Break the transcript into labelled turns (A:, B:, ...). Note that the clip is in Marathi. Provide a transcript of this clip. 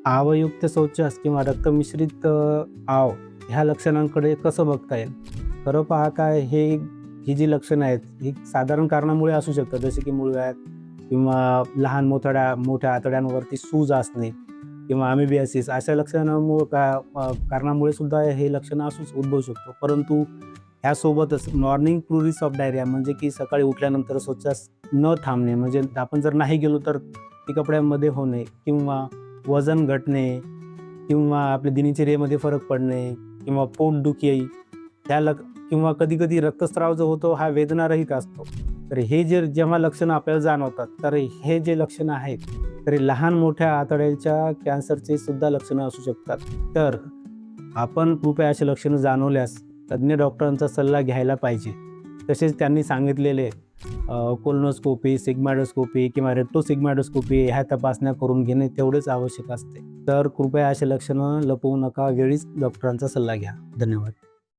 A: आवयुक्त शौचास किंवा रक्तमिश्रित आव ह्या लक्षणांकडे कसं बघता येईल? खरं पाहता ही जी लक्षणं आहेत, ही साधारण कारणामुळे असू शकतात, जसे की मूळव्याध किंवा लहान मोठ्या आतड्यांवरती सूज असणे किंवा अमेबियासिस अशा कारणामुळे सुद्धा हे लक्षणं उद्भवू शकतो. परंतु ह्यासोबतच मॉर्निंग प्लुरीज ऑफ डायरिया म्हणजे की सकाळी उठल्यानंतर शौचास न थांबणे, म्हणजे आपण जर नाही गेलो तर ती कपड्यांमध्ये होणे किंवा वजन घटणे किंवा आपल्या दिनचर्येमध्ये फरक पडणे किंवा पोटदुखी किंवा कधी-कधी रक्तस्राव जो होतो हा वेदनारहित असतो. तर हे जेव्हा लक्षणं आपल्याला जाणवतात, तर हे जे लक्षणं आहेत, तर हे लहान-मोठ्या आतड्याच्या कॅन्सरचे सुद्धा लक्षणं असू शकतात. तर आपण कृपया अशी लक्षणं जाणवल्यास तज्ञ डॉक्टरांचा सल्ला घ्यायला पाहिजे. तसेच त्यांनी सांगितलेले कोलोनोस्कोपी, सिग्मॉइडोस्कोपी किंवा रेक्टोसिग्मॉइडोस्कोपी ह्या तपासण्या करून घेणे तेवढेच आवश्यक असते. तर कृपया अशी लक्षणं लपवू नका, वेळीच डॉक्टरांचा सल्ला घ्या. धन्यवाद.